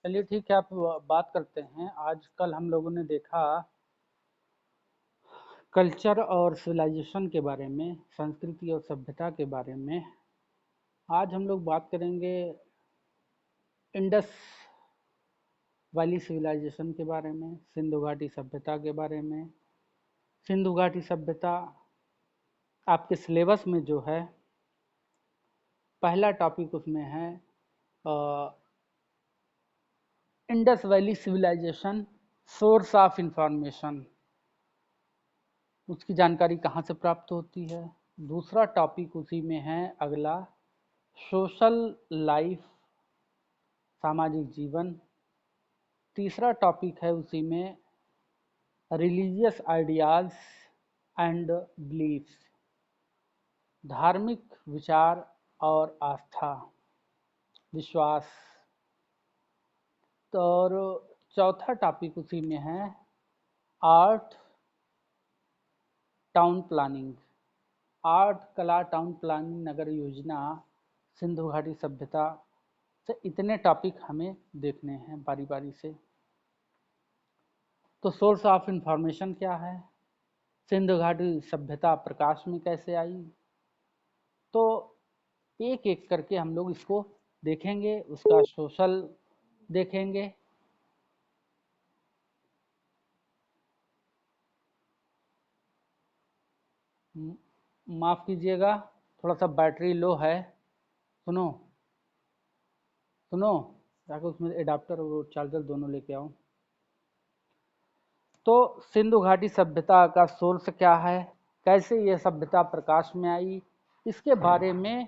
चलिए ठीक है, आप बात करते हैं। आजकल हम लोगों ने देखा कल्चर और सिविलाइजेशन के बारे में, संस्कृति और सभ्यता के बारे में। आज हम लोग बात करेंगे इंडस वैली सिविलाइजेशन के बारे में, सिंधु घाटी सभ्यता के बारे में। सिंधु घाटी सभ्यता आपके सिलेबस में जो है, पहला टॉपिक उसमें है Indus valley civilisation, source of information, उसकी जानकारी कहाँ से प्राप्त होती है। दूसरा टॉपिक उसी में है अगला, सोशल लाइफ, सामाजिक जीवन। तीसरा टॉपिक है उसी में रिलीजियस आइडियाज एंड बिलीफ्स, धार्मिक विचार और आस्था, विश्वास। तो और चौथा टॉपिक उसी में है आर्ट, टाउन प्लानिंग, आर्ट, कला, टाउन प्लानिंग, नगर योजना, सिंधु घाटी सभ्यता से इतने टॉपिक हमें देखने हैं बारी बारी से। तो सोर्स ऑफ इंफॉर्मेशन क्या है, सिंधु घाटी सभ्यता प्रकाश में कैसे आई, तो एक एक करके हम लोग इसको देखेंगे। उसका सोशल देखेंगे, माफ़ कीजिएगा, थोड़ा सा बैटरी लो है। सुनो सुनो, जाकर उसमें एडाप्टर और चार्जर दोनों लेके आओ। तो सिंधु घाटी सभ्यता का सोर्स क्या है, कैसे ये सभ्यता प्रकाश में आई, इसके बारे में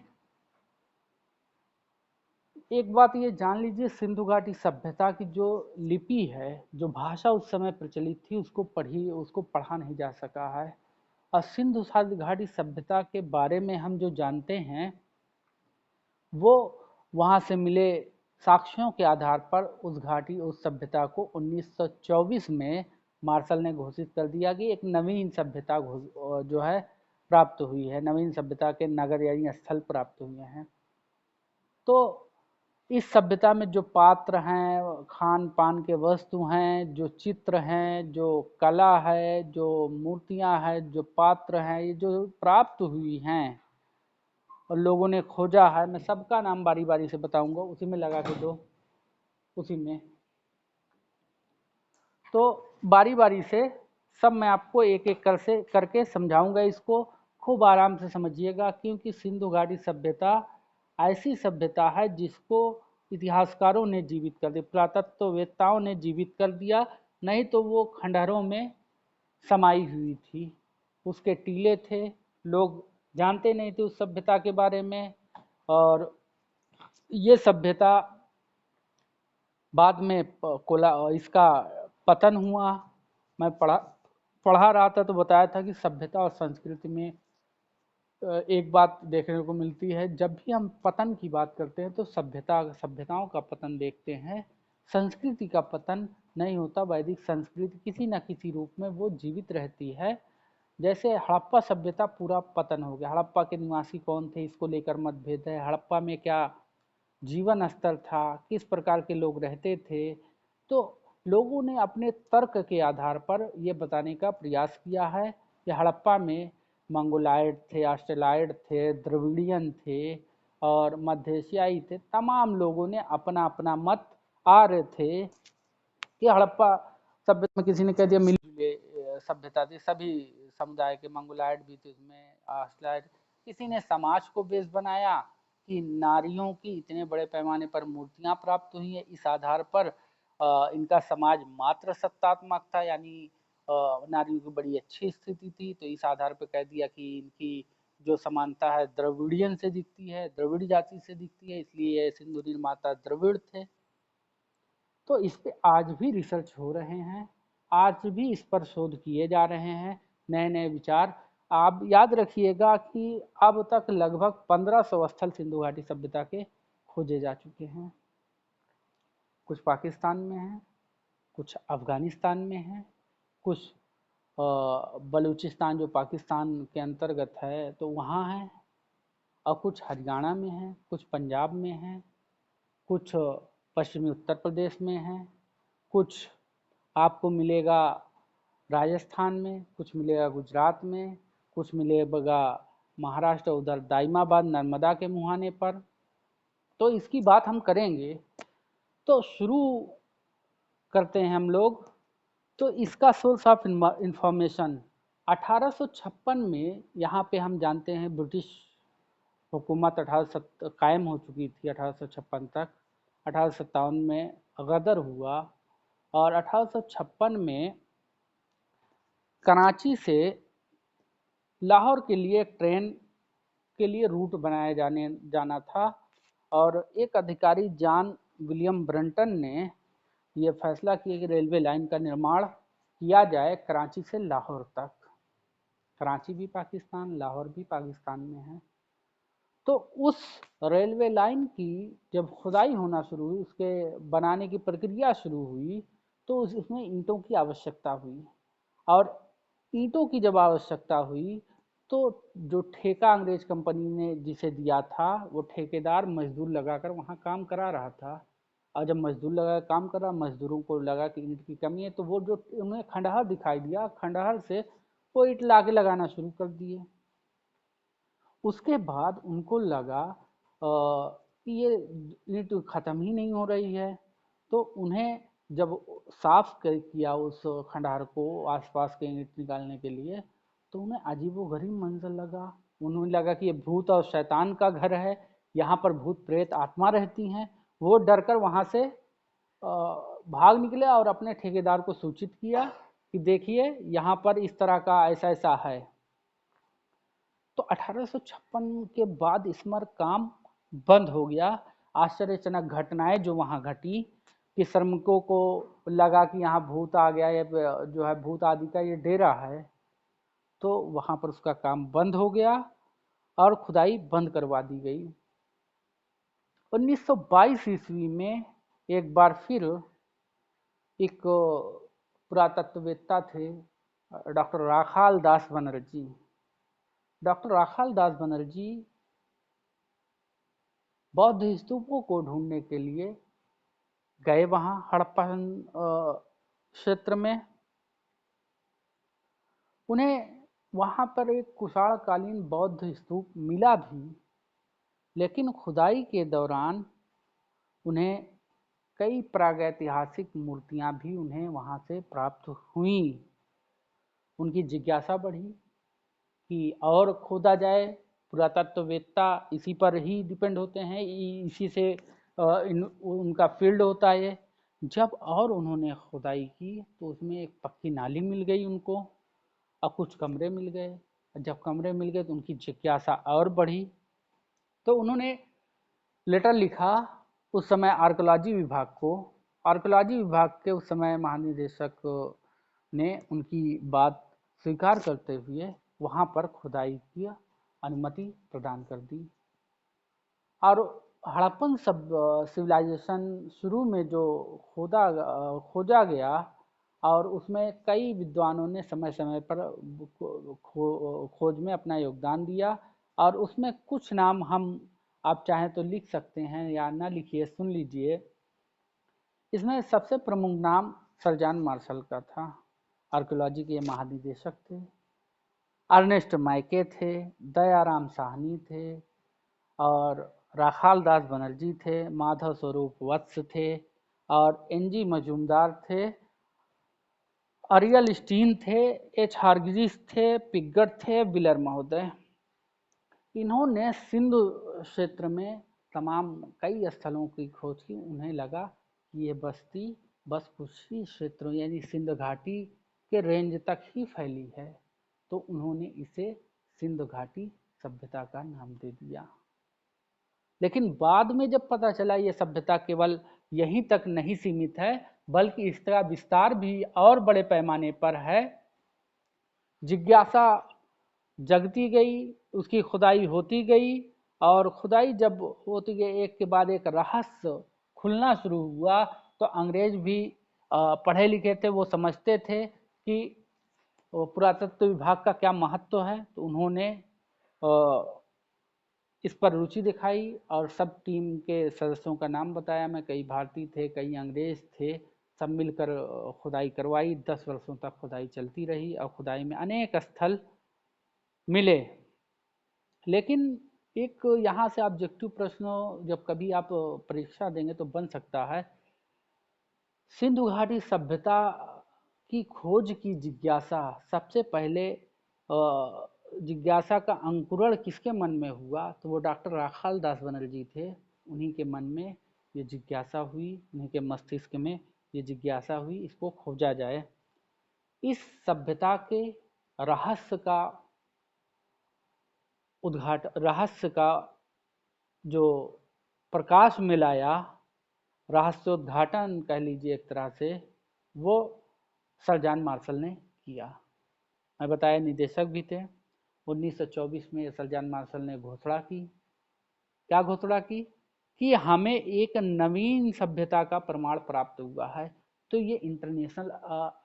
एक बात ये जान लीजिए। सिंधु घाटी सभ्यता की जो लिपि है, जो भाषा उस समय प्रचलित थी, उसको पढ़ा नहीं जा सका है। और सिंधु घाटी सभ्यता के बारे में हम जो जानते हैं वो वहाँ से मिले साक्ष्यों के आधार पर उस सभ्यता को 1924 में मार्शल ने घोषित कर दिया कि एक नवीन सभ्यता जो है प्राप्त हुई है, नवीन सभ्यता के नगर यानी स्थल प्राप्त हुए हैं। तो इस सभ्यता में जो पात्र हैं, खान पान के वस्तु हैं, जो चित्र हैं, जो कला है, जो मूर्तियां हैं, जो पात्र हैं, ये जो प्राप्त हुई हैं और लोगों ने खोजा है, मैं सबका नाम बारी बारी से बताऊंगा। उसी में लगा के दो, उसी में। तो बारी बारी से सब मैं आपको एक एक करके समझाऊंगा। इसको खूब आराम से समझिएगा, क्योंकि सिंधु घाटी सभ्यता ऐसी सभ्यता है जिसको इतिहासकारों ने जीवित कर दिया, पुरातत्ववेत्ताओं ने जीवित कर दिया। नहीं तो वो खंडहरों में समाई हुई थी, उसके टीले थे, लोग जानते नहीं थे उस सभ्यता के बारे में। और ये सभ्यता बाद में कोला इसका पतन हुआ। मैं पढ़ा रहा था तो बताया था कि सभ्यता और संस्कृति में एक बात देखने को मिलती है। जब भी हम पतन की बात करते हैं तो सभ्यताओं का पतन देखते हैं, संस्कृति का पतन नहीं होता। वैदिक संस्कृति किसी न किसी रूप में वो जीवित रहती है। जैसे हड़प्पा सभ्यता पूरा पतन हो गया, हड़प्पा के निवासी कौन थे इसको लेकर मतभेद है। हड़प्पा में क्या जीवन स्तर था, किस प्रकार के लोग रहते थे, तो लोगों ने अपने तर्क के आधार पर यह बताने का प्रयास किया है कि हड़प्पा में मंगोलायड थे, ऑस्ट्रेलाइड थे, द्रविडियन थे और मध्य एशियाई थे। तमाम लोगों ने अपना अपना मत रहे थे कि हड़प्पा सभ्यता में, किसी ने कह दिया मिलजुले सभ्यता थी, सभी समुदाय के, मंगोलायड भी थे उसमें, ऑस्ट्रेलाइड। किसी ने समाज को बेस बनाया कि नारियों की इतने बड़े पैमाने पर मूर्तियां प्राप्त हुई है, इस आधार पर इनका समाज मात्र सत्तात्मक था, यानी नारियों की बड़ी अच्छी स्थिति थी। तो इस आधार पर कह दिया कि इनकी जो समानता है द्रविडियन से दिखती है, द्रविड़ जाति से दिखती है, इसलिए सिंधु निर्माता द्रविड़ थे। तो इस पे आज भी रिसर्च हो रहे हैं, आज भी इस पर शोध किए जा रहे हैं, नए नए विचार। आप याद रखिएगा कि अब तक लगभग 1500 स्थल सिंधु घाटी सभ्यता के खोजे जा चुके हैं। कुछ पाकिस्तान में हैं, कुछ अफगानिस्तान में हैं, कुछ बलूचिस्तान जो पाकिस्तान के अंतर्गत है तो वहाँ है, और कुछ हरियाणा में है, कुछ पंजाब में है, कुछ पश्चिमी उत्तर प्रदेश में हैं, कुछ आपको मिलेगा राजस्थान में, कुछ मिलेगा गुजरात में, कुछ मिलेगा महाराष्ट्र उधर दाइमाबाद नर्मदा के मुहाने पर। तो इसकी बात हम करेंगे। तो शुरू करते हैं हम लोग। तो इसका सोर्स ऑफ इंफॉर्मेशन 1856 में यहाँ पे हम जानते हैं ब्रिटिश हुकूमत कायम हो चुकी थी 1856 तक। 1857 में गदर हुआ और 1856 में कराची से लाहौर के लिए ट्रेन के लिए रूट बनाया जाना था और एक अधिकारी जॉन विलियम ब्रंटन ने यह फैसला किया कि रेलवे लाइन का निर्माण किया जाए कराची से लाहौर तक। कराची भी पाकिस्तान, लाहौर भी पाकिस्तान में है। तो उस रेलवे लाइन की जब खुदाई होना शुरू हुई, उसके बनाने की प्रक्रिया शुरू हुई, तो उसमें ईंटों की आवश्यकता हुई। और ईंटों की जब आवश्यकता हुई तो जो ठेका अंग्रेज कंपनी ने जिसे दिया था, वो ठेकेदार मजदूर लगाकर वहाँ काम करा रहा था। और जब मजदूर लगा काम कर रहा, मजदूरों को लगा कि ईंट की कमी है, तो वो जो उन्हें खंडहर दिखाई दिया, खंडहर से वो ईंट लाके लगाना शुरू कर दिए। उसके बाद उनको लगा कि ये ईंट ख़त्म ही नहीं हो रही है, तो उन्हें जब साफ किया उस खंडहर को आसपास के ईंट निकालने के लिए, तो उन्हें अजीबोगरीब मंजर लगा। उन्हें लगा कि ये भूत और शैतान का घर है, यहाँ पर भूत प्रेत आत्मा रहती हैं। वो डरकर वहाँ से भाग निकले और अपने ठेकेदार को सूचित किया कि देखिए यहाँ पर इस तरह का ऐसा ऐसा है। तो 1856 के बाद स्मर काम बंद हो गया। आश्चर्यजनक घटनाएं जो वहाँ घटी कि श्रमिकों को लगा कि यहाँ भूत आ गया, ये जो है भूत आदि का ये डेरा है, तो वहाँ पर उसका काम बंद हो गया और खुदाई बंद करवा दी गई। 1922 ईस्वी में एक बार फिर एक पुरातत्ववेत्ता थे डॉक्टर राखाल दास बनर्जी। डॉक्टर राखाल दास बनर्जी बौद्ध स्तूपों को ढूंढने के लिए गए वहाँ हड़प्पा क्षेत्र में। उन्हें वहाँ पर एक कुषाणकालीन बौद्ध स्तूप मिला भी, लेकिन खुदाई के दौरान उन्हें कई प्रागैतिहासिक मूर्तियाँ भी उन्हें वहाँ से प्राप्त हुई। उनकी जिज्ञासा बढ़ी कि और खोदा जाए। पुरातत्ववेत्ता इसी पर ही डिपेंड होते हैं, इसी से उनका फील्ड होता है। जब और उन्होंने खुदाई की तो उसमें एक पक्की नाली मिल गई उनको और कुछ कमरे मिल गए। जब कमरे मिल गए तो उनकी जिज्ञासा और बढ़ी, तो उन्होंने लेटर लिखा उस समय आर्कोलॉजी विभाग को। आर्कोलॉजी विभाग के उस समय महानिदेशक ने उनकी बात स्वीकार करते हुए वहाँ पर खुदाई की अनुमति प्रदान कर दी। और हड़प्पन सिविलाइजेशन शुरू में जो खोजा गया और उसमें कई विद्वानों ने समय समय पर खोज में अपना योगदान दिया। और उसमें कुछ नाम हम आप चाहें तो लिख सकते हैं या ना लिखिए, सुन लीजिए। इसमें सबसे प्रमुख नाम सर जॉन मार्शल का था, आर्कियोलॉजी के महानिदेशक थे। अर्नेस्ट माइके थे, दयाराम साहनी थे और राखाल दास बनर्जी थे, माधव स्वरूप वत्स थे और एनजी मजूमदार थे, अरियल स्टीन थे, एच हार्गिस थे, पिग्गट थे, बिलर महोदय। इन्होंने सिंधु क्षेत्र में तमाम कई स्थलों की खोज की। उन्हें लगा कि ये बस्ती बस कुछ ही क्षेत्रों यानी सिंध घाटी के रेंज तक ही फैली है, तो उन्होंने इसे सिंध घाटी सभ्यता का नाम दे दिया। लेकिन बाद में जब पता चला ये सभ्यता केवल यहीं तक नहीं सीमित है, बल्कि इसका विस्तार भी और बड़े पैमाने पर है। जिज्ञासा जगती गई, उसकी खुदाई होती गई और खुदाई जब होती गई, एक के बाद एक रहस्य खुलना शुरू हुआ, तो अंग्रेज भी पढ़े लिखे थे, वो समझते थे कि पुरातत्व विभाग का क्या महत्व है। तो उन्होंने इस पर रुचि दिखाई और सब टीम के सदस्यों का नाम बताया मैं। कई भारतीय थे, कई अंग्रेज थे, सब मिलकर खुदाई करवाई। 10 वर्षों तक खुदाई चलती रही और खुदाई में अनेक स्थल मिले। लेकिन एक यहाँ से ऑब्जेक्टिव प्रश्न जब कभी आप परीक्षा देंगे तो बन सकता है, सिंधु घाटी सभ्यता की खोज की जिज्ञासा सबसे पहले जिज्ञासा का अंकुरण किसके मन में हुआ? तो वो डॉक्टर राखाल दास बनर्जी थे। उन्हीं के मन में ये जिज्ञासा हुई, उन्हीं के मस्तिष्क में ये जिज्ञासा हुई, इसको खोजा जाए। इस सभ्यता के रहस्य का रहस्य का जो प्रकाश मिलाया, रहस्योद्घाटन कह लीजिए एक तरह से, वो सर जॉन मार्शल ने किया। मैं बताया निदेशक भी थे। 1924 में सर जॉन मार्शल ने घोषणा की। क्या घोषणा की? कि हमें एक नवीन सभ्यता का प्रमाण प्राप्त हुआ है। तो ये इंटरनेशनल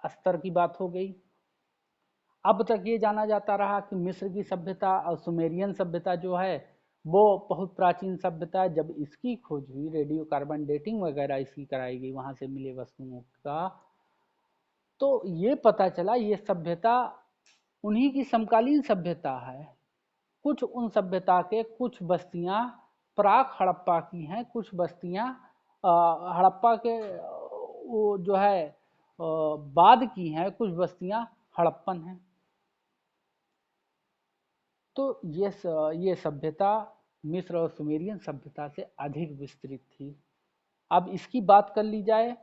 स्तर की बात हो गई। अब तक ये जाना जाता रहा कि मिस्र की सभ्यता और सुमेरियन सभ्यता जो है वो बहुत प्राचीन सभ्यता है। जब इसकी खोज हुई, रेडियो कार्बन डेटिंग वगैरह इसकी कराई गई, वहाँ से मिले वस्तुओं का, तो ये पता चला ये सभ्यता उन्हीं की समकालीन सभ्यता है। कुछ उन सभ्यता के कुछ बस्तियां प्राक हड़प्पा की हैं, कुछ बस्तियां हड़प्पा के वो जो है बाद की हैं, कुछ बस्तियां हड़प्पन हैं। तो ये सभ्यता मिस्र और सुमेरियन सभ्यता से अधिक विस्तृत थी। अब इसकी बात कर ली जाए,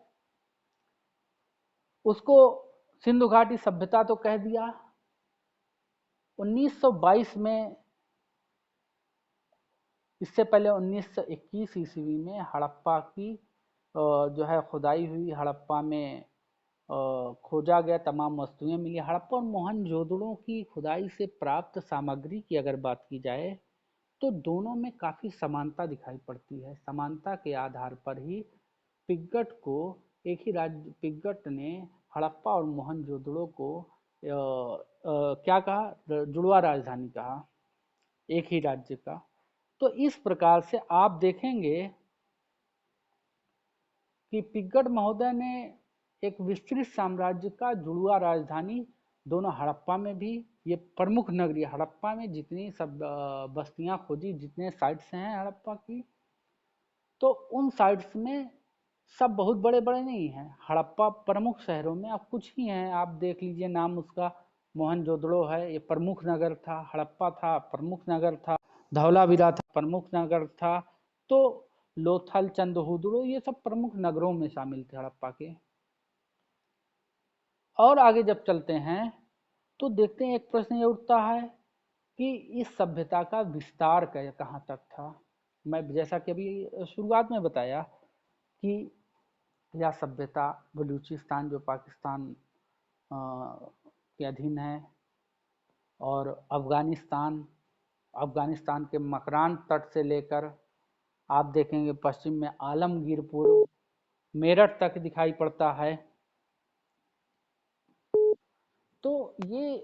उसको सिंधु घाटी सभ्यता तो कह दिया। 1922 में, इससे पहले 1921 ईस्वी में हड़प्पा की जो है खुदाई हुई। हड़प्पा में खोजा गया, तमाम वस्तुएं मिली। हड़प्पा और मोहनजोदड़ो की खुदाई से प्राप्त सामग्री की अगर बात की जाए तो दोनों में काफ़ी समानता दिखाई पड़ती है। समानता के आधार पर ही पिग्गट को एक ही राज्य, पिग्गट ने हड़प्पा और मोहनजोदड़ो को क्या कहा? जुड़वा राजधानी कहा, एक ही राज्य का। तो इस प्रकार से आप देखेंगे कि पिग्गट महोदय ने एक विस्तृत साम्राज्य का जुड़वा राजधानी दोनों हड़प्पा में भी, ये प्रमुख नगरी हड़प्पा में जितनी सब बस्तियां खोजी, जितने साइट्स हैं हड़प्पा की, तो उन साइट्स में सब बहुत बड़े बड़े नहीं हैं। हड़प्पा प्रमुख शहरों में अब कुछ ही हैं। आप देख लीजिए नाम उसका, मोहनजोदड़ो है, ये प्रमुख नगर था। हड़प्पा था, प्रमुख नगर था। धौलावीरा था, प्रमुख नगर था। तो लोथल, चंदहुदड़ो, ये सब प्रमुख नगरों में शामिल थे हड़प्पा के। और आगे जब चलते हैं तो देखते हैं, एक प्रश्न ये उठता है कि इस सभ्यता का विस्तार कहाँ तक था। मैं जैसा कि अभी शुरुआत में बताया कि यह सभ्यता बलूचिस्तान जो पाकिस्तान के अधीन है, और अफ़गानिस्तान, अफ़गानिस्तान के मकरान तट से लेकर आप देखेंगे पश्चिम में आलमगीरपुर, मेरठ तक दिखाई पड़ता है। तो ये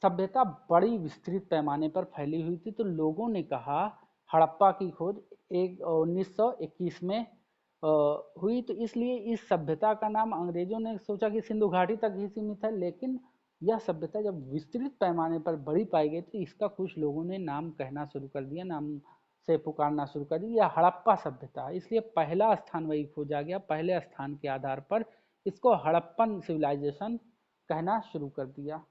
सभ्यता बड़ी विस्तृत पैमाने पर फैली हुई थी। तो लोगों ने कहा, हड़प्पा की खोज 1921 में हुई, तो इसलिए इस सभ्यता का नाम अंग्रेजों ने सोचा कि सिंधु घाटी तक ही सीमित है। लेकिन यह सभ्यता जब विस्तृत पैमाने पर बड़ी पाई गई तो इसका कुछ लोगों ने नाम कहना शुरू कर दिया, नाम से पुकारना शुरू कर दिया, यह हड़प्पा सभ्यता है। इसलिए पहला स्थान वही खोजा गया। पहले स्थान के आधार पर इसको हड़प्पन सिविलाइजेशन कहना शुरू कर दिया।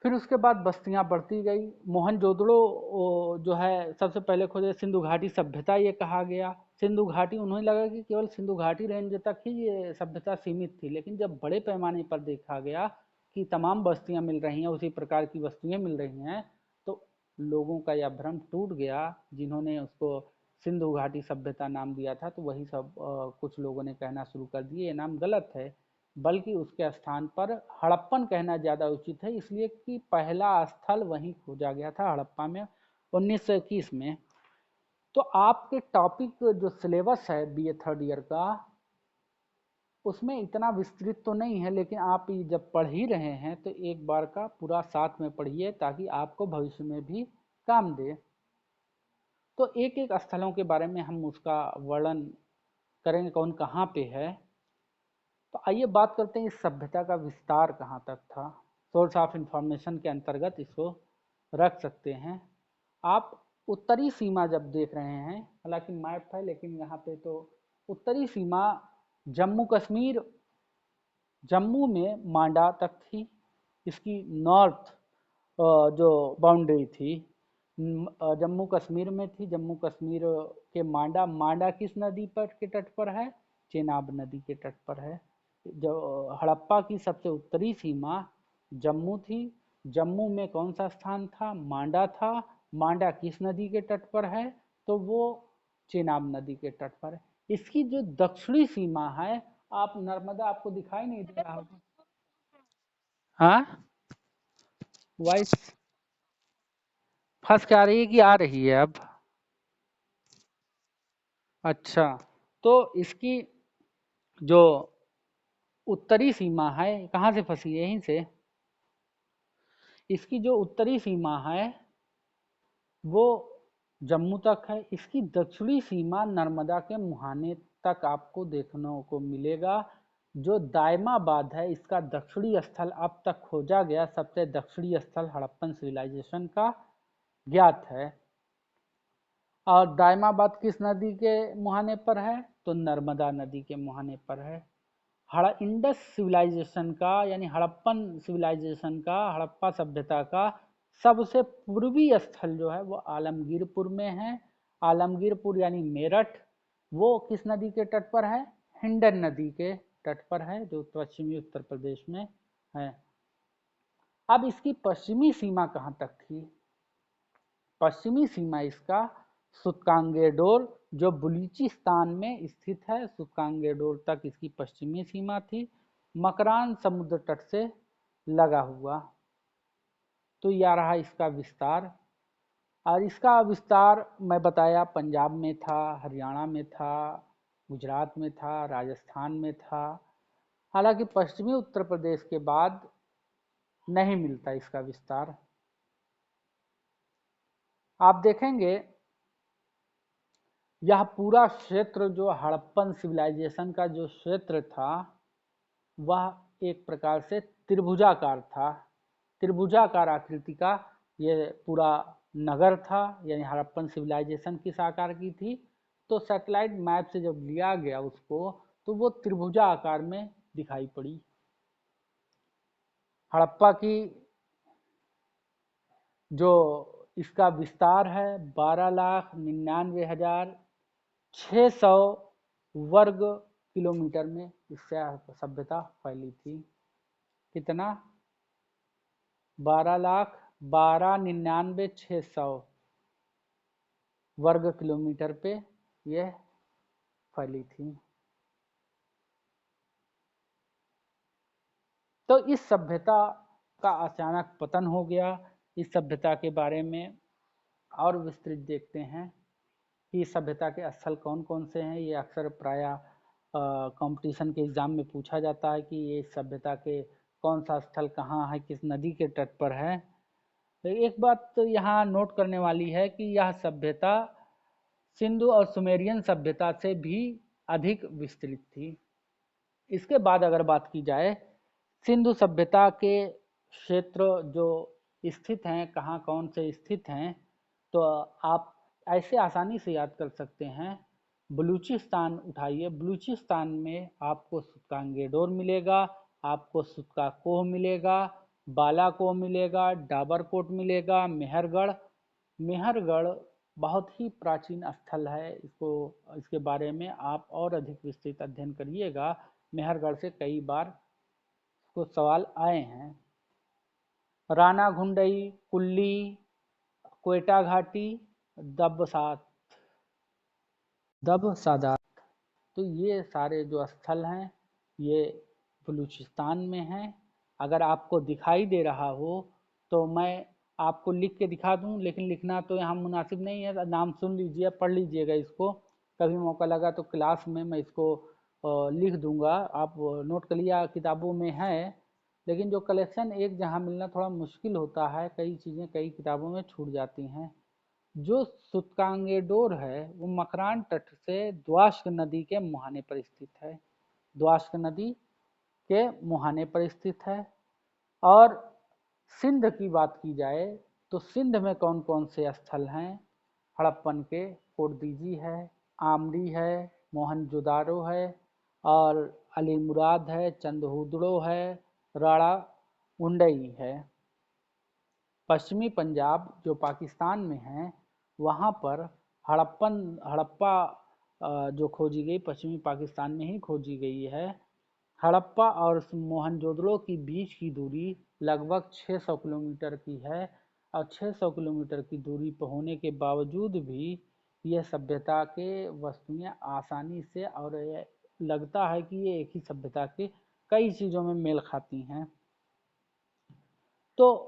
फिर उसके बाद बस्तियां बढ़ती गई। मोहनजोदड़ो जो है सबसे पहले खोजे, सिंधु घाटी सभ्यता ये कहा गया। सिंधु घाटी, उन्हें लगा कि केवल सिंधु घाटी रेंज तक ही ये सभ्यता सीमित थी। लेकिन जब बड़े पैमाने पर देखा गया कि तमाम बस्तियां मिल रही हैं, उसी प्रकार की वस्तुएं मिल रही हैं, तो लोगों का यह भ्रम टूट गया। जिन्होंने उसको सिंधु घाटी सभ्यता नाम दिया था, तो वही सब कुछ लोगों ने कहना शुरू कर दिए ये नाम गलत है, बल्कि उसके स्थान पर हड़प्पन कहना ज़्यादा उचित है। इसलिए कि पहला स्थल वहीं खोजा गया था, हड़प्पा में, 1921 में। तो आपके टॉपिक जो सिलेबस है बीए थर्ड ईयर का, उसमें इतना विस्तृत तो नहीं है, लेकिन आप ये जब पढ़ ही रहे हैं तो एक बार का पूरा साथ में पढ़िए ताकि आपको भविष्य में भी काम दे। तो एक एक स्थलों के बारे में हम उसका वर्णन करेंगे, कौन कहाँ पे है। तो आइए बात करते हैं इस सभ्यता का विस्तार कहाँ तक था। सोर्स ऑफ इंफॉर्मेशन के अंतर्गत इसको रख सकते हैं। आप उत्तरी सीमा जब देख रहे हैं, हालांकि मैप है लेकिन यहाँ पे तो उत्तरी सीमा जम्मू कश्मीर, जम्मू में मांडा तक थी। इसकी नॉर्थ जो बाउंड्री थी जम्मू कश्मीर में थी। जम्मू कश्मीर के मांडा, मांडा किस नदी पर के तट पर है? चेनाब नदी के तट पर है। जो हड़प्पा की सबसे उत्तरी सीमा जम्मू थी। जम्मू में कौन सा स्थान था? मांडा था। मांडा किस नदी के तट पर है? तो वो चेनाब नदी के तट पर है। इसकी जो दक्षिणी सीमा है, आप नर्मदा आपको दिखाई नहीं दे रहा होगा। हाँ, वॉइस फंस के आ रही है कि आ रही है अब? अच्छा, तो इसकी जो उत्तरी सीमा है कहाँ से फंसी है? यहीं से। इसकी जो उत्तरी सीमा है वो जम्मू तक है। इसकी दक्षिणी सीमा नर्मदा के मुहाने तक आपको देखने को मिलेगा। जो दायमाबाद है, इसका दक्षिणी स्थल अब तक खोजा गया सबसे दक्षिणी स्थल हड़प्पन सिविलाइजेशन का ज्ञात है। और दायमाबाद किस नदी के मुहाने पर है? तो नर्मदा नदी के मुहाने पर है। इंडस सिविलाइजेशन का, यानी हड़प्पन सिविलाइजेशन का, हड़प्पा सभ्यता का सबसे पूर्वी स्थल जो है वो आलमगीरपुर में है। आलमगीरपुर यानी मेरठ, वो किस नदी के तट पर है? हिंडन नदी के तट पर है, जो पश्चिमी उत्तर प्रदेश में है। अब इसकी पश्चिमी सीमा कहाँ तक थी? पश्चिमी सीमा इसका सुतकांगेडोर, जो बलूचिस्तान में स्थित है, सुतकांगेडोर तक इसकी पश्चिमी सीमा थी, मकरान समुद्र तट से लगा हुआ। तो यह रहा इसका विस्तार। और इसका विस्तार मैं बताया पंजाब में था, हरियाणा में था, गुजरात में था, राजस्थान में था। हालांकि पश्चिमी उत्तर प्रदेश के बाद नहीं मिलता इसका विस्तार। आप देखेंगे यह पूरा क्षेत्र जो हड़प्पन सिविलाइजेशन का जो क्षेत्र था वह एक प्रकार से त्रिभुजाकार था। त्रिभुजाकार आकृति का ये पूरा नगर था, यानी हड़प्पन सिविलाइजेशन किस आकार की थी? तो सैटेलाइट मैप से जब लिया गया उसको तो वो त्रिभुजा आकार में दिखाई पड़ी। हड़प्पा की जो इसका विस्तार है 12,99,600 वर्ग किलोमीटर में इससे सभ्यता फैली थी। कितना? 12,99,600 वर्ग किलोमीटर पे यह फैली थी। तो इस सभ्यता का अचानक पतन हो गया। इस सभ्यता के बारे में और विस्तृत देखते हैं कि इस सभ्यता के स्थल कौन कौन से हैं। ये अक्सर प्रायः कंपटीशन के एग्ज़ाम में पूछा जाता है कि ये सभ्यता के कौन सा स्थल कहाँ है, किस नदी के तट पर है। तो एक बात तो यहाँ नोट करने वाली है कि यह सभ्यता सिंधु और सुमेरियन सभ्यता से भी अधिक विस्तृत थी। इसके बाद अगर बात की जाए सिंधु सभ्यता के क्षेत्र जो स्थित हैं, कहाँ कौन से स्थित हैं, तो आप ऐसे आसानी से याद कर सकते हैं। बलूचिस्तान उठाइए, बलूचिस्तान में आपको सुतकांगेडोर मिलेगा, आपको सुतकाकोह मिलेगा, बालाकोह मिलेगा, डाबरकोट मिलेगा, मेहरगढ़। मेहरगढ़ बहुत ही प्राचीन स्थल है। इसके बारे में आप और अधिक विस्तृत अध्ययन करिएगा। मेहरगढ़ से कई बार को सवाल आए हैं। राना घुंडई, कुल्ली, क्वेटा घाटी, दबसादात, तो ये सारे जो स्थल हैं ये बलूचिस्तान में हैं। अगर आपको दिखाई दे रहा हो तो मैं आपको लिख के दिखा दूं, लेकिन लिखना तो यहाँ मुनासिब नहीं है। नाम सुन लीजिए, पढ़ लीजिएगा इसको। कभी मौका लगा तो क्लास में मैं इसको लिख दूंगा, आप नोट कर लिया, किताबों में है। लेकिन जो कलेक्शन एक जहाँ मिलना थोड़ा मुश्किल होता है, कई चीज़ें कई किताबों में छूट जाती हैं। जो सूत्कांगेडोर है वो मकरान तट से द्वाश्क नदी के मुहाने पर स्थित है। द्वाश्क नदी के मुहाने पर स्थित है। और सिंध की बात की जाए तो सिंध में कौन कौन से स्थल हैं हड़प्पन के, कोटदीजी है, आमरी है, मोहनजोदारो है, और अली मुराद है, चंदहुदड़ो है, राड़ा उंडई है। पश्चिमी पंजाब जो पाकिस्तान में है वहाँ पर हड़प्पा जो खोजी गई पश्चिमी पाकिस्तान में ही खोजी गई है। हड़प्पा और मोहनजोदड़ो की बीच की दूरी लगभग 600 किलोमीटर की है, और 600 किलोमीटर की दूरी पर होने के बावजूद भी यह सभ्यता के वस्तुएं आसानी से, और लगता है कि ये एक ही सभ्यता के कई चीज़ों में मेल खाती हैं। तो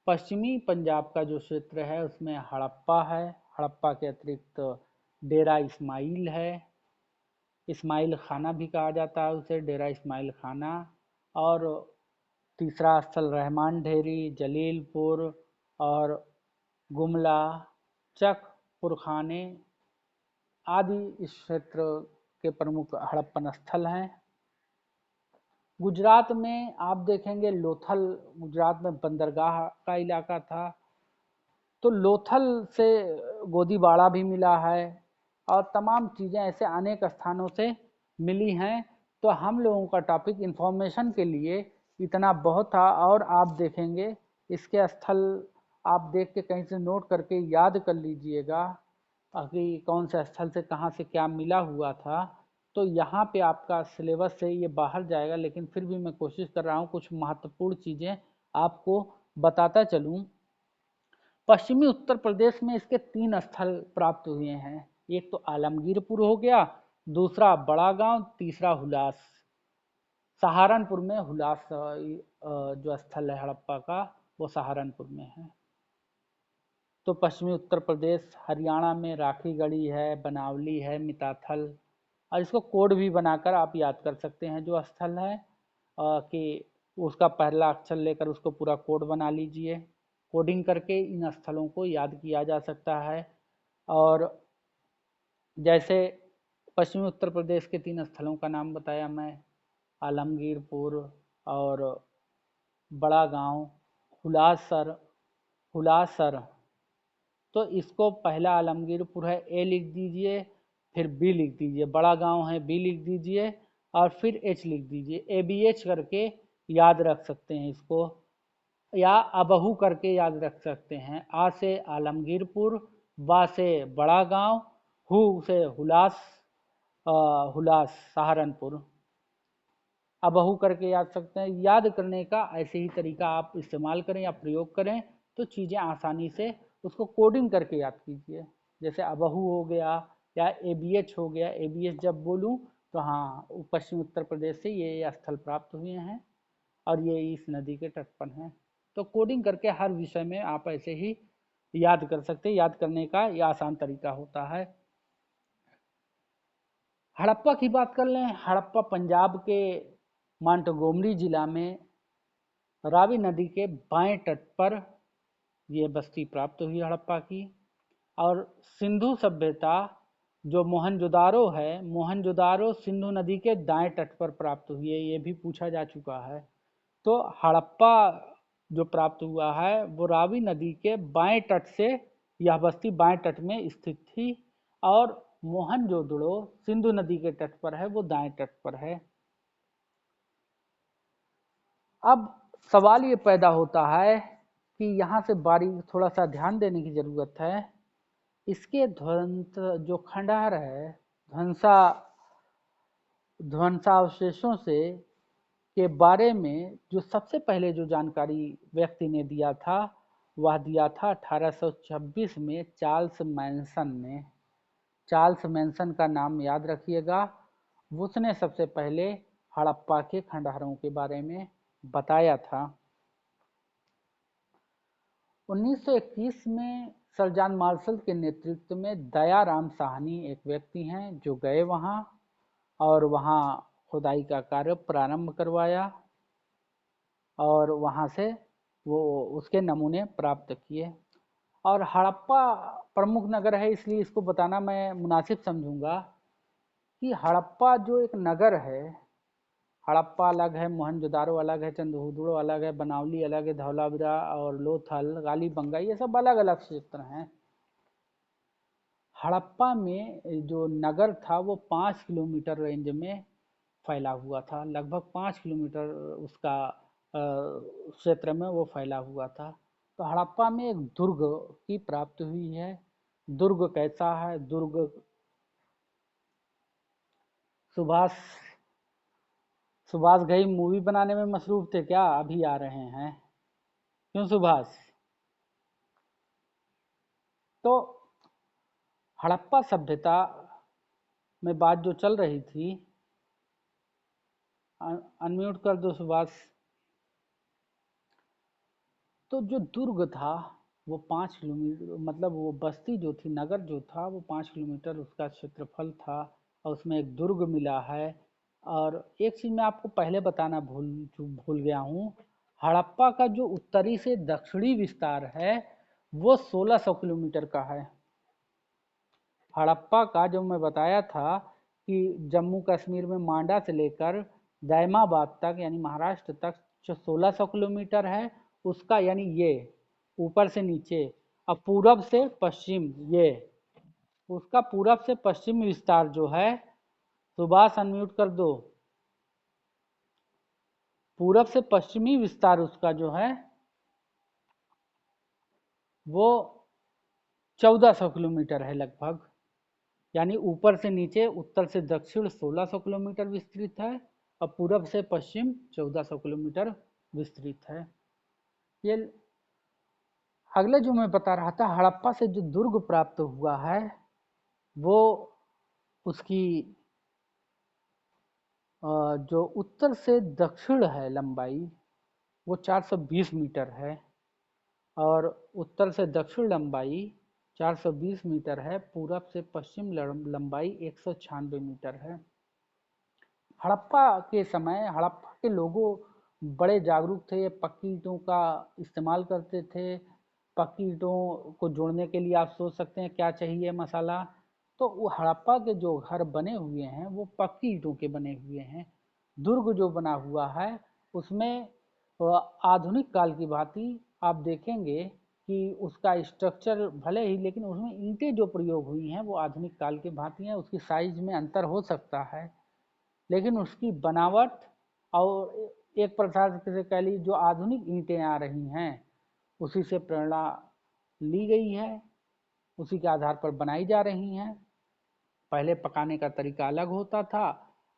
पश्चिमी पंजाब का जो क्षेत्र है उसमें हड़प्पा है, हड़प्पा के अतिरिक्त डेरा इस्माइल है, इस्माइल खाना भी कहा जाता है उसे, डेरा इस्माइल खाना। और तीसरा स्थल रहमान ढेरी, जलीलपुर और गुमला, चक, पुरखाने आदि इस क्षेत्र के प्रमुख हड़प्पन स्थल हैं। गुजरात में आप देखेंगे लोथल, गुजरात में बंदरगाह का इलाका था, तो लोथल से गोदीबाड़ा भी मिला है, और तमाम चीज़ें ऐसे अनेक स्थानों से मिली हैं। तो हम लोगों का टॉपिक इन्फॉर्मेशन के लिए इतना बहुत था, और आप देखेंगे इसके स्थल आप देख के कहीं से नोट करके याद कर लीजिएगा कि कौन से स्थल से कहाँ से क्या मिला हुआ था। तो यहाँ पे आपका सिलेबस से ये बाहर जाएगा, लेकिन फिर भी मैं कोशिश कर रहा हूँ कुछ महत्वपूर्ण चीज़ें आपको बताता चलूँ। पश्चिमी उत्तर प्रदेश में इसके 3 स्थल प्राप्त हुए हैं। एक तो आलमगीरपुर हो गया, दूसरा बड़ा गांव, तीसरा हुलास। सहारनपुर में हुलास जो स्थल है हड़प्पा का वो सहारनपुर में है। तो पश्चिमी उत्तर प्रदेश, हरियाणा में राखी गढ़ी है, बनावली है, मिताथल, और इसको कोड भी बनाकर आप याद कर सकते हैं जो स्थल है कि उसका पहला अक्षर लेकर उसको पूरा कोड बना लीजिए। कोडिंग करके इन स्थलों को याद किया जा सकता है। और जैसे पश्चिमी उत्तर प्रदेश के 3 स्थलों का नाम बताया मैं, आलमगीरपुर और बड़ा गांव, हुलासर, हुलासर। तो इसको पहला आलमगीरपुर है ए लिख दीजिए, फिर बी लिख दीजिए, बड़ा गांव है बी लिख दीजिए, और फिर एच लिख दीजिए। ए बी एच करके याद रख सकते हैं इसको, या अबहू करके याद रख सकते हैं। आ से आलमगीरपुर, बा से बड़ा गांव, हु से हुलास, हुलास सहारनपुर, अबहू करके याद सकते हैं। याद करने का ऐसे ही तरीका आप इस्तेमाल करें या प्रयोग करें तो चीज़ें आसानी से उसको कोडिंग करके याद कीजिए। जैसे अबहू हो गया या ABH हो गया, ABH जब बोलूं तो हाँ पश्चिम उत्तर प्रदेश से ये स्थल प्राप्त हुए हैं और ये इस नदी के तट पर हैं। तो कोडिंग करके हर विषय में आप ऐसे ही याद कर सकते हैं, याद करने का ये आसान तरीका होता है। हड़प्पा की बात कर लें। हड़प्पा पंजाब के मांटगोमरी जिला में रावी नदी के बाएं तट पर ये बस्ती प्राप्त हुई हड़प्पा की। और सिंधु सभ्यता जो मोहनजोदारो है, मोहनजोदारो सिंधु नदी के दाएं तट पर प्राप्त हुई है, ये भी पूछा जा चुका है। तो हड़प्पा जो प्राप्त हुआ है वो रावी नदी के बाएं तट से, यह बस्ती बाएं तट में स्थित थी, और मोहनजोदड़ो सिंधु नदी के तट पर है, वो दाएं तट पर है। अब सवाल ये पैदा होता है कि यहाँ से बारीक थोड़ा सा ध्यान देने की ज़रूरत है। इसके ध्वंस जो खंडहर है, ध्वंसावशेषों से के बारे में जो सबसे पहले जो जानकारी व्यक्ति ने दिया था वह दिया था 1826 में चार्ल्स मैनसन ने। चार्ल्स मैनसन का नाम याद रखिएगा। उसने सबसे पहले हड़प्पा के खंडहरों के बारे में बताया था। 1921 में सर जॉन मार्शल के नेतृत्व में दयाराम साहनी एक व्यक्ति हैं जो गए वहाँ, और वहाँ खुदाई का कार्य प्रारंभ करवाया और वहाँ से वो उसके नमूने प्राप्त किए। और हड़प्पा प्रमुख नगर है, इसलिए इसको बताना मैं मुनासिब समझूंगा कि हड़प्पा जो एक नगर है, हड़प्पा अलग है, मोहनजोदारो अलग है, चंद्रहूदड़ो अलग है, बनावली अलग है, धौलावीरा और लोथल, गालीबंगा, ये सब अलग अलग क्षेत्र हैं। हड़प्पा में जो नगर था वो 5 किलोमीटर रेंज में फैला हुआ था, लगभग 5 किलोमीटर उसका क्षेत्र में वो फैला हुआ था। तो हड़प्पा में एक दुर्ग की प्राप्ति हुई है। दुर्ग कैसा है? दुर्ग सुभाष सुभाष घई मूवी बनाने में मसरूफ थे क्या? अभी आ रहे हैं? क्यों सुभाष? तो हड़प्पा सभ्यता में बात जो चल रही थी, अनम्यूट कर दो सुभाष। तो जो दुर्ग था वो 5 किलोमीटर, मतलब वो बस्ती जो थी, नगर जो था वो 5 किलोमीटर उसका क्षेत्रफल था और उसमें एक दुर्ग मिला है। और एक चीज़ मैं आपको पहले बताना भूल गया हूँ, हड़प्पा का जो उत्तरी से दक्षिणी विस्तार है वो 1600 किलोमीटर का है। हड़प्पा का जो मैं बताया था कि जम्मू कश्मीर में मांडा से लेकर दैमाबाद तक यानी महाराष्ट्र तक जो 1600 किलोमीटर है, उसका यानी ये ऊपर से नीचे अब पूरब से पश्चिम, ये उसका पूरब से पश्चिम विस्तार जो है, सुभाष अनम्यूट कर दो, पूरब से पश्चिमी विस्तार उसका जो है वो 1400 किलोमीटर है लगभग। यानी ऊपर से नीचे उत्तर से दक्षिण 1600 किलोमीटर विस्तृत है और पूरब से पश्चिम 1400 किलोमीटर विस्तृत है। ये अगले जो मैं बता रहा था, हड़प्पा से जो दुर्ग प्राप्त हुआ है वो उसकी जो उत्तर से दक्षिण है लंबाई वो 420 मीटर है और उत्तर से दक्षिण लंबाई 420 मीटर है, पूरब से पश्चिम लंबाई 196 मीटर है। हड़प्पा के समय हड़प्पा के लोगों बड़े जागरूक थे, ये पक्की ईंटों का इस्तेमाल करते थे। पक्की ईंटों को जोड़ने के लिए आप सोच सकते हैं क्या चाहिए मसाला। तो वो हड़प्पा के जो घर बने हुए हैं वो पक्की ईंटों के बने हुए हैं। दुर्ग जो बना हुआ है उसमें आधुनिक काल की भांति आप देखेंगे कि उसका स्ट्रक्चर भले ही, लेकिन उसमें ईंटें जो प्रयोग हुई हैं वो आधुनिक काल की भांति हैं। उसकी साइज में अंतर हो सकता है लेकिन उसकी बनावट और एक प्रकार से कह लीजिए जो आधुनिक ईंटें आ रही हैं उसी से प्रेरणा ली गई है, उसी के आधार पर बनाई जा रही हैं। पहले पकाने का तरीका अलग होता था,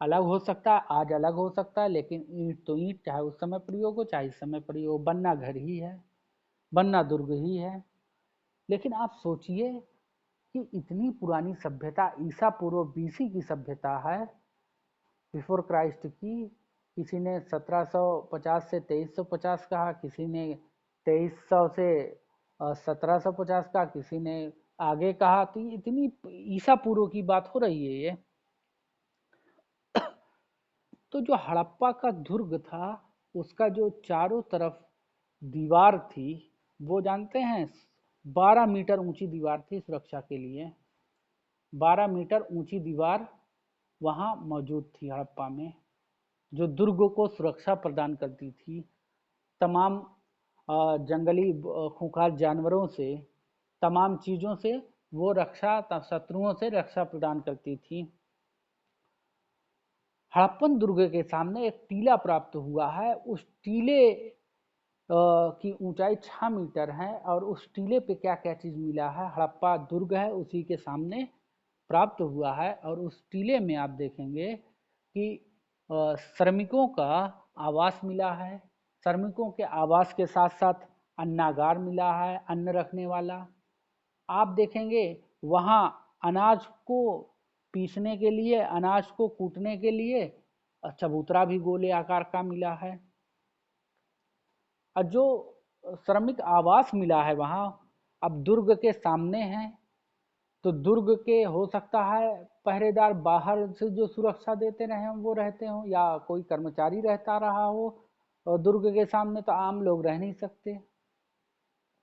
अलग हो सकता है, आज अलग हो सकता है, लेकिन ईंट तो ईंट, चाहे उस समय प्रयोग हो चाहे इस समय प्रयोग हो, बनना घर ही है, बनना दुर्ग ही है। लेकिन आप सोचिए कि इतनी पुरानी सभ्यता, ईसा पूर्व बीसी की सभ्यता है, बिफोर क्राइस्ट की। किसी ने 1750 से 2350 कहा, किसी ने 2300 से 1750 कहा, किसी ने आगे कहा। तो इतनी ईसा पूर्व की बात हो रही है ये। तो जो हड़प्पा का दुर्ग था उसका जो चारों तरफ दीवार थी वो जानते हैं 12 मीटर ऊंची दीवार थी सुरक्षा के लिए। 12 मीटर ऊंची दीवार वहाँ मौजूद थी हड़प्पा में, जो दुर्ग को सुरक्षा प्रदान करती थी तमाम जंगली खूंखार जानवरों से, तमाम चीज़ों से वो रक्षा, शत्रुओं से रक्षा प्रदान करती थी। हड़प्पन दुर्ग के सामने एक टीला प्राप्त हुआ है। उस टीले की ऊंचाई 6 मीटर है और उस टीले पे क्या क्या चीज़ मिला है, हड़प्पा दुर्ग है उसी के सामने प्राप्त हुआ है। और उस टीले में आप देखेंगे कि श्रमिकों का आवास मिला है। श्रमिकों के आवास के साथ साथ अन्नागार मिला है, अन्न रखने वाला। आप देखेंगे वहाँ अनाज को पीसने के लिए, अनाज को कूटने के लिए चबूतरा भी गोले आकार का मिला है। और जो श्रमिक आवास मिला है वहाँ अब दुर्ग के सामने है, तो दुर्ग के हो सकता है पहरेदार बाहर से जो सुरक्षा देते रहे वो रहते हों, या कोई कर्मचारी रहता रहा हो, और दुर्ग के सामने तो आम लोग रह नहीं सकते,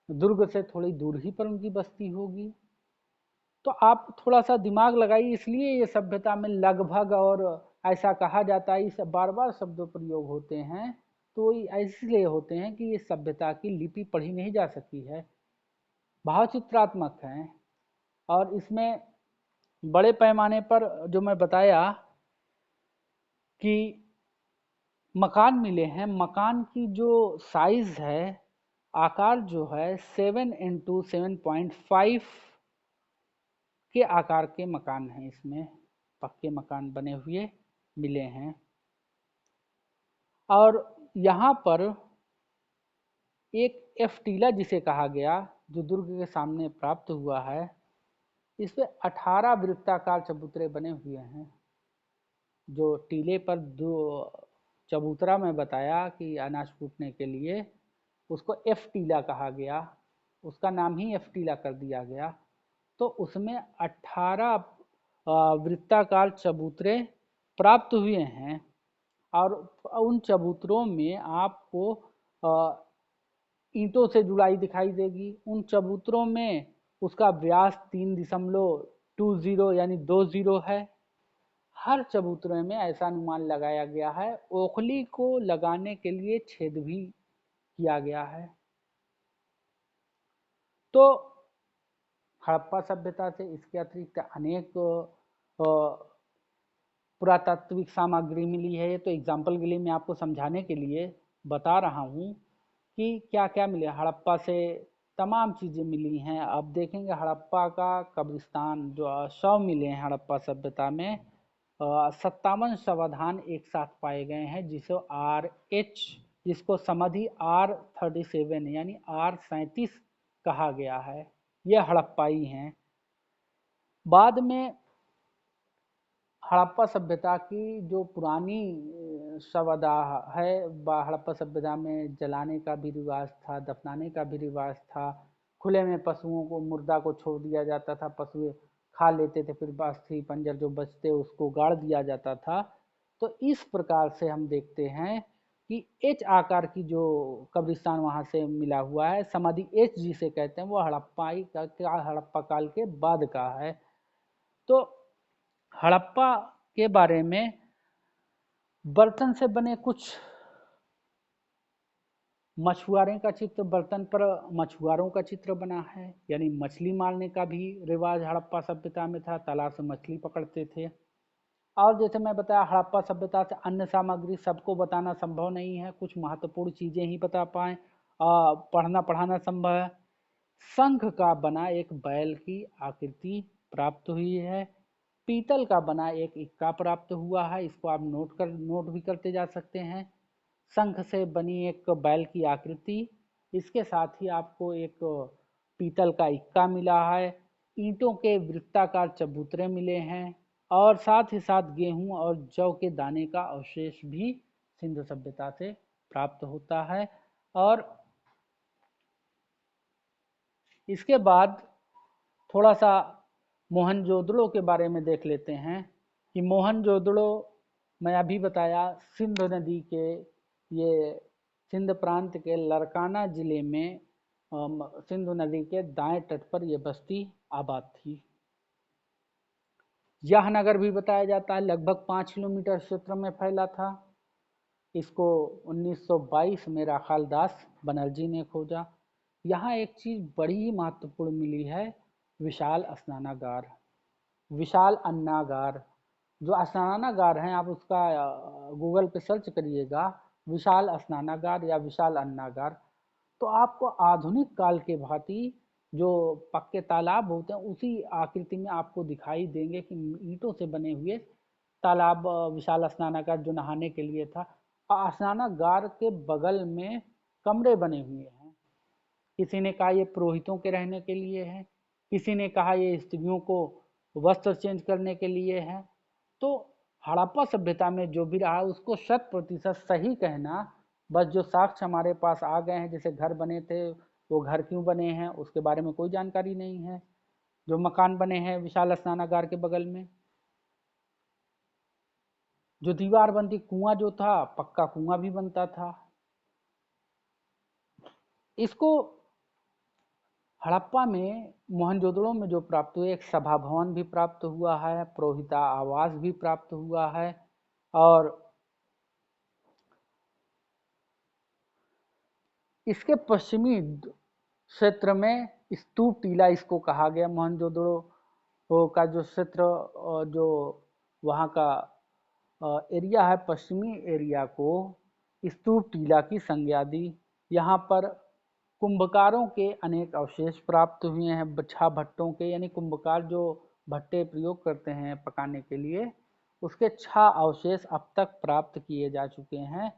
दुर्ग से थोड़ी दूर ही पर उनकी बस्ती होगी। तो आप थोड़ा सा दिमाग लगाइए, इसलिए ये सभ्यता में लगभग और ऐसा कहा जाता है, इस बार बार शब्दों प्रयोग होते हैं, तो इसलिए होते हैं कि ये सभ्यता की लिपि पढ़ी नहीं जा सकी है, भावचित्रात्मक है। और इसमें बड़े पैमाने पर जो मैं बताया कि मकान मिले हैं, मकान की जो साइज है, आकार जो है 7x7.5 के आकार के मकान हैं, इसमें पक्के मकान बने हुए मिले हैं। और यहाँ पर एक एफ टीला जिसे कहा गया, जो दुर्ग के सामने प्राप्त हुआ है, इस पे 18 वृत्ताकार चबूतरे बने हुए हैं। जो टीले पर दो चबूतरा में बताया कि अनाज कूटने के लिए, उसको एफ टीला कहा गया, उसका नाम ही एफ टीला कर दिया गया। तो उसमें 18 वृत्ताकार चबूतरे प्राप्त हुए हैं, और उन चबूतरों में आपको ईंटों से जुड़ाई दिखाई देगी। उन चबूतरों में उसका व्यास 3.20 यानी 20 है। हर चबूतरे में ऐसा अनुमान लगाया गया है, ओखली को लगाने के लिए छेद भी किया गया है। तो हड़प्पा सभ्यता से इसके अतिरिक्त अनेक पुरातात्विक सामग्री मिली है। ये तो एग्जाम्पल के लिए मैं आपको समझाने के लिए बता रहा हूँ कि क्या क्या मिले। हड़प्पा से तमाम चीज़ें मिली हैं। अब देखेंगे हड़प्पा का कब्रिस्तान, जो शव मिले हैं हड़प्पा सभ्यता में, 57 शवाधान एक साथ पाए गए हैं, जिसको समाधि R37 यानी R37 कहा गया है। यह हड़प्पाई हैं। बाद में हड़प्पा सभ्यता की जो पुरानी शवदाह है, हड़प्पा सभ्यता में जलाने का भी रिवाज था, दफनाने का भी रिवाज था। खुले में पशुओं को, मुर्दा को छोड़ दिया जाता था, पशु खा लेते थे, फिर अस्थि पंजर जो बचते उसको गाड़ दिया जाता था। तो इस प्रकार से हम देखते हैं कि एच आकार की जो कब्रिस्तान वहाँ से मिला हुआ है, समाधि एच जिसे कहते हैं, वो हड़प्पा काल के बाद का है। तो हड़प्पा के बारे में बर्तन से बने कुछ मछुआरे का चित्र, बर्तन पर मछुआरों का चित्र बना है, यानी मछली मारने का भी रिवाज हड़प्पा सभ्यता में था, तालाब से मछली पकड़ते थे। और जैसे मैं बताया, हड़प्पा सभ्यता से अन्य सामग्री सबको बताना संभव नहीं है, कुछ महत्वपूर्ण चीज़ें ही बता पाएँ, पढ़ना पढ़ाना संभव है। शंख का बना एक बैल की आकृति प्राप्त हुई है। पीतल का बना एक इक्का प्राप्त हुआ है, इसको आप नोट भी करते जा सकते हैं। शंख से बनी एक बैल की आकृति, इसके साथ ही आपको एक पीतल का इक्का मिला है। ईंटों के वृत्ताकार चबूतरे मिले हैं, और साथ ही साथ गेहूं और जौ के दाने का अवशेष भी सिंधु सभ्यता से प्राप्त होता है। और इसके बाद थोड़ा सा मोहनजोदड़ो के बारे में देख लेते हैं कि मोहनजोदड़ो, मैं अभी बताया, सिंधु नदी के, ये सिंध प्रांत के लरकाना जिले में सिंधु नदी के दाएं तट पर यह बस्ती आबाद थी। यह नगर भी बताया जाता है लगभग 5 किलोमीटर क्षेत्र में फैला था। इसको 1922 में राखाल दास बनर्जी ने खोजा। यहाँ एक चीज़ बड़ी ही महत्वपूर्ण मिली है, विशाल स्नानागार, विशाल अन्नागार। जो स्नानागार हैं, आप उसका गूगल पे सर्च करिएगा, विशाल स्नानागार या विशाल अन्नागार, तो आपको आधुनिक काल के भांति जो पक्के तालाब होते हैं उसी आकृति में आपको दिखाई देंगे कि ईंटों से बने हुए तालाब, विशाल स्नानागार जो नहाने के लिए था। और स्नानागार के बगल में कमरे बने हुए हैं। किसी ने कहा ये पुरोहितों के रहने के लिए है, किसी ने कहा ये स्त्रियों को वस्त्र चेंज करने के लिए है। तो हड़प्पा सभ्यता में जो भी रहा उसको 100% सही कहना, बस जो साक्ष्य हमारे पास आ गए हैं, जैसे घर बने थे, वो घर क्यों बने हैं उसके बारे में कोई जानकारी नहीं है। जो मकान बने हैं विशाल स्नानागार के बगल में, जो दीवार बनती, कुआं जो था पक्का कुआं भी बनता था। इसको हड़प्पा में मोहनजोदड़ो में जो प्राप्त हुए, एक सभा भवन भी प्राप्त हुआ है, पुरोहिता आवास भी प्राप्त हुआ है, और इसके पश्चिमी क्षेत्र में स्तूप टीला इसको कहा गया। मोहनजोदड़ो का जो क्षेत्र, जो वहाँ का एरिया है, पश्चिमी एरिया को स्तूप टीला की संज्ञा दी। यहाँ पर कुंभकारों के अनेक अवशेष प्राप्त हुए हैं, छा भट्टों के, यानी कुंभकार जो भट्टे प्रयोग करते हैं पकाने के लिए, उसके छा अवशेष अब तक प्राप्त किए जा चुके हैं।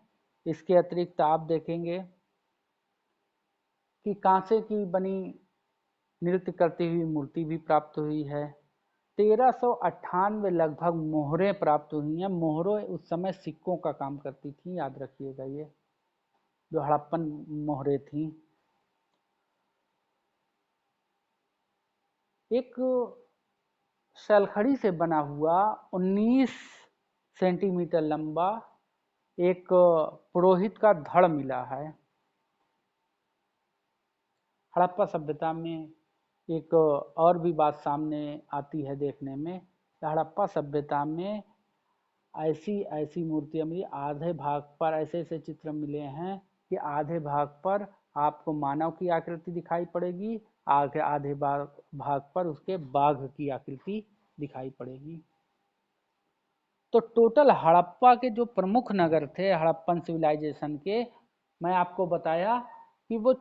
इसके अतिरिक्त आप देखेंगे कि कांसे की बनी नृत्य करती हुई मूर्ति भी प्राप्त हुई है। 1398 लगभग मोहरें प्राप्त हुई हैं। मोहरें उस समय सिक्कों का काम करती थी, याद रखिएगा, ये जो हड़प्पन मोहरें थी। एक शैलखड़ी से बना हुआ 19 सेंटीमीटर लंबा एक पुरोहित का धड़ मिला है। हड़प्पा सभ्यता में एक और भी बात सामने आती है देखने में, हड़प्पा सभ्यता में ऐसी ऐसी मूर्तियाँ मिली, आधे भाग पर ऐसे ऐसे चित्र मिले हैं कि आधे भाग पर आपको मानव की आकृति दिखाई पड़ेगी, आगे आधे भाग पर उसके बाघ की आकृति दिखाई पड़ेगी। तो टोटल हड़प्पा के जो प्रमुख नगर थे हड़प्पन सिविलाइजेशन के, मैं आपको बताया कि वो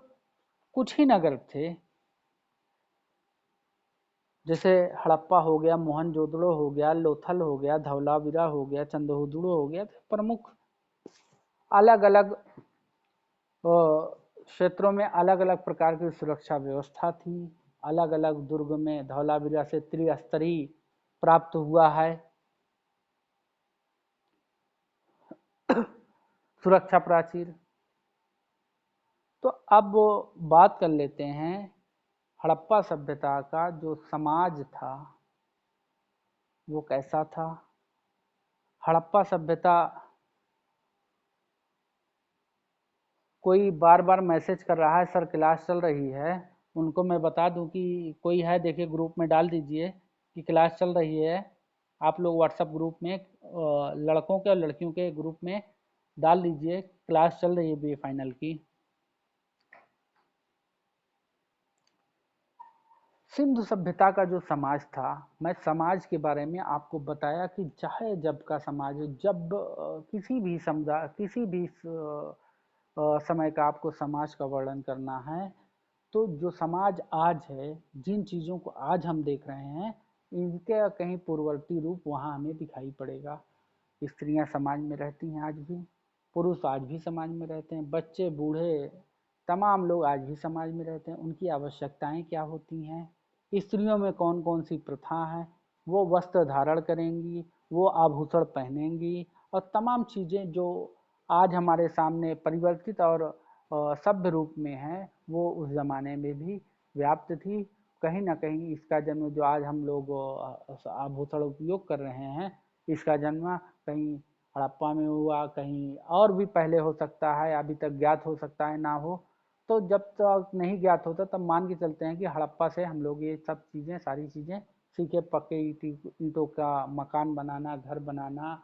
कुछ ही नगर थे, जैसे हड़प्पा हो गया, मोहनजोदड़ो हो गया, लोथल हो गया, धवलावीरा हो गया, चंद्रहुदड़ो हो गया। प्रमुख अलग अलग क्षेत्रों में अलग अलग प्रकार की सुरक्षा व्यवस्था थी। अलग अलग दुर्ग में धवलावीरा से त्रिस्तरीय प्राप्त हुआ है सुरक्षा प्राचीर। तो अब बात कर लेते हैं हड़प्पा सभ्यता का जो समाज था वो कैसा था। हड़प्पा सभ्यता, कोई बार बार मैसेज कर रहा है सर क्लास चल रही है, उनको मैं बता दूं कि कोई है, देखिए ग्रुप में डाल दीजिए कि क्लास चल रही है। आप लोग व्हाट्सएप ग्रुप में लड़कों के और लड़कियों के ग्रुप में डाल दीजिए क्लास चल रही है बीए फाइनल की। सिंधु सभ्यता का जो समाज था, मैं समाज के बारे में आपको बताया कि चाहे जब का समाज, जब किसी भी समुदाय, किसी भी समय का आपको समाज का वर्णन करना है, तो जो समाज आज है, जिन चीज़ों को आज हम देख रहे हैं, इनके कहीं पूर्ववर्ती रूप वहाँ हमें दिखाई पड़ेगा। स्त्रियाँ समाज में रहती हैं आज भी, पुरुष आज भी समाज में रहते हैं, बच्चे बूढ़े तमाम लोग आज भी समाज में रहते हैं। उनकी आवश्यकताएं क्या होती हैं, स्त्रियों में कौन कौन सी प्रथा है, वो वस्त्र धारण करेंगी, वो आभूषण पहनेंगी, और तमाम चीज़ें जो आज हमारे सामने परिवर्तित और सभ्य रूप में है, वो उस ज़माने में भी व्याप्त थी। कहीं ना कहीं इसका जन्म, जो आज हम लोग आभूषण उपयोग कर रहे हैं, इसका जन्म कहीं हड़प्पा में हुआ, कहीं और भी पहले हो सकता है, अभी तक ज्ञात हो सकता है ना हो। तो जब तक नहीं ज्ञात होता तब मान के चलते हैं कि हड़प्पा से हम लोग ये सब चीज़ें, सारी चीज़ें सीखे, पक्के ईंटों का मकान बनाना, घर बनाना,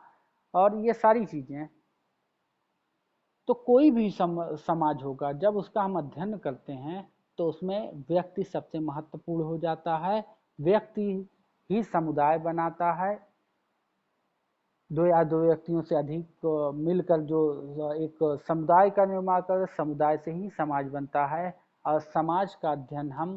और ये सारी चीज़ें। तो कोई भी समाज होगा, जब उसका हम अध्ययन करते हैं तो उसमें व्यक्ति सबसे महत्वपूर्ण हो जाता है। व्यक्ति ही समुदाय बनाता है। दो या दो व्यक्तियों से अधिक मिलकर जो एक समुदाय का निर्माण कर, समुदाय से ही समाज बनता है, और समाज का अध्ययन हम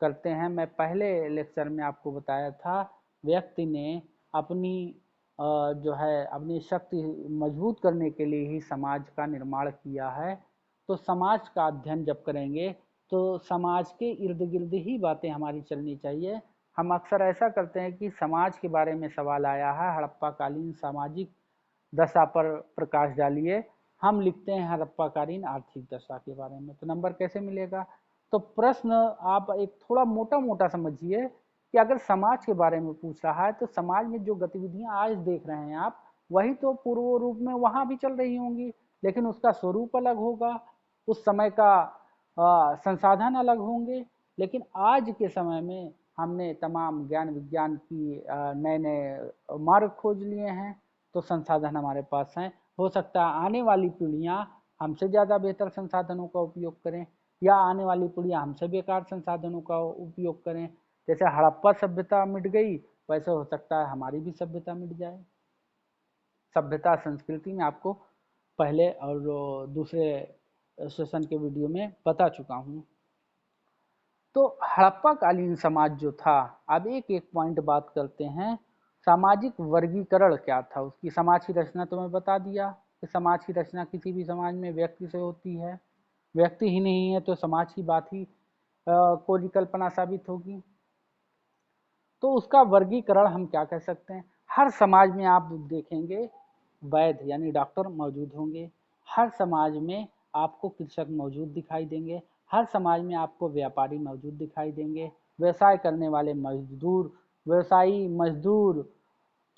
करते हैं। मैं पहले लेक्चर में आपको बताया था, व्यक्ति ने अपनी जो है अपनी शक्ति मजबूत करने के लिए ही समाज का निर्माण किया है। तो समाज का अध्ययन जब करेंगे तो समाज के इर्द गिर्द ही बातें हमारी चलनी चाहिए। हम अक्सर ऐसा करते हैं कि समाज के बारे में सवाल आया है, हड़प्पा कालीन सामाजिक दशा पर प्रकाश डालिए, हम लिखते हैं हड़प्पा कालीन आर्थिक दशा के बारे में, तो नंबर कैसे मिलेगा। तो प्रश्न आप एक थोड़ा मोटा मोटा समझिए कि अगर समाज के बारे में पूछ रहा है तो समाज में जो गतिविधियां आज देख रहे हैं आप, वही तो पूर्व रूप में वहां भी चल रही होंगी, लेकिन उसका स्वरूप अलग होगा, उस समय का संसाधन अलग होंगे। लेकिन आज के समय में हमने तमाम ज्ञान विज्ञान की नए नए मार्ग खोज लिए हैं, तो संसाधन हमारे पास हैं। हो सकता है आने वाली पीढ़ियां हमसे ज़्यादा बेहतर संसाधनों का उपयोग करें, या आने वाली पीढ़ियां हमसे बेकार संसाधनों का उपयोग करें। जैसे हड़प्पा सभ्यता मिट गई, वैसे हो सकता है हमारी भी सभ्यता मिट जाए। सभ्यता संस्कृति में आपको पहले और दूसरे सेशन के वीडियो में बता चुका हूँ। तो हड़प्पा कालीन समाज जो था, अब एक एक पॉइंट बात करते हैं। सामाजिक वर्गीकरण क्या था उसकी, समाज की रचना तो मैं बता दिया कि समाज की रचना किसी भी समाज में व्यक्ति से होती है, व्यक्ति ही नहीं है तो समाज की बात ही कोरी कल्पना साबित होगी। तो उसका वर्गीकरण हम क्या कह सकते हैं, हर समाज में आप देखेंगे वैद्य यानी डॉक्टर मौजूद होंगे, हर समाज में आपको कृषक मौजूद दिखाई देंगे, हर समाज में आपको व्यापारी मौजूद दिखाई देंगे, व्यवसाय करने वाले मजदूर, व्यवसायी मजदूर,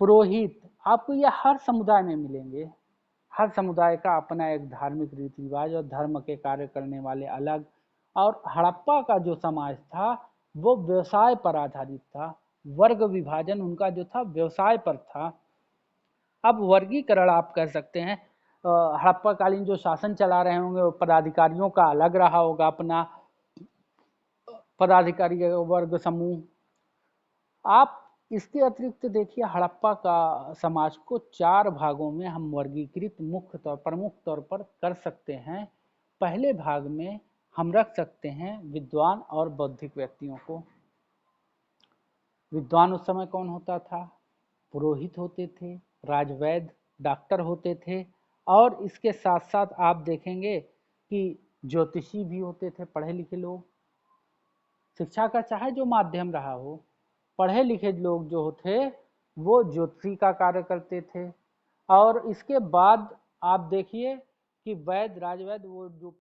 पुरोहित, आपको ये हर समुदाय में मिलेंगे। हर समुदाय का अपना एक धार्मिक रीति रिवाज और धर्म के कार्य करने वाले अलग। और हड़प्पा का जो समाज था वो व्यवसाय पर आधारित था, वर्ग विभाजन उनका जो था व्यवसाय पर था। अब वर्गीकरण आप कह सकते हैं, हड़प्पा कालीन जो शासन चला रहे होंगे वो पदाधिकारियों का अलग रहा होगा, अपना पदाधिकारी वर्ग समूह। आप इसके अतिरिक्त देखिए हड़प्पा का समाज को 4 भागों में हम वर्गीकृत प्रमुख तौर पर कर सकते हैं। पहले भाग में हम रख सकते हैं विद्वान और बौद्धिक व्यक्तियों को। विद्वान उस समय कौन होता था, पुरोहित होते थे, राजवैद्य, डॉक्टर होते थे, और इसके साथ साथ आप देखेंगे कि ज्योतिषी भी होते थे, पढ़े लिखे लोग। शिक्षा का चाहे जो माध्यम रहा हो, पढ़े लिखे लोग जो थे वो ज्योतिषी का कार्य करते थे। और इसके बाद आप देखिए कि वैद्य राजवैद्य वो जो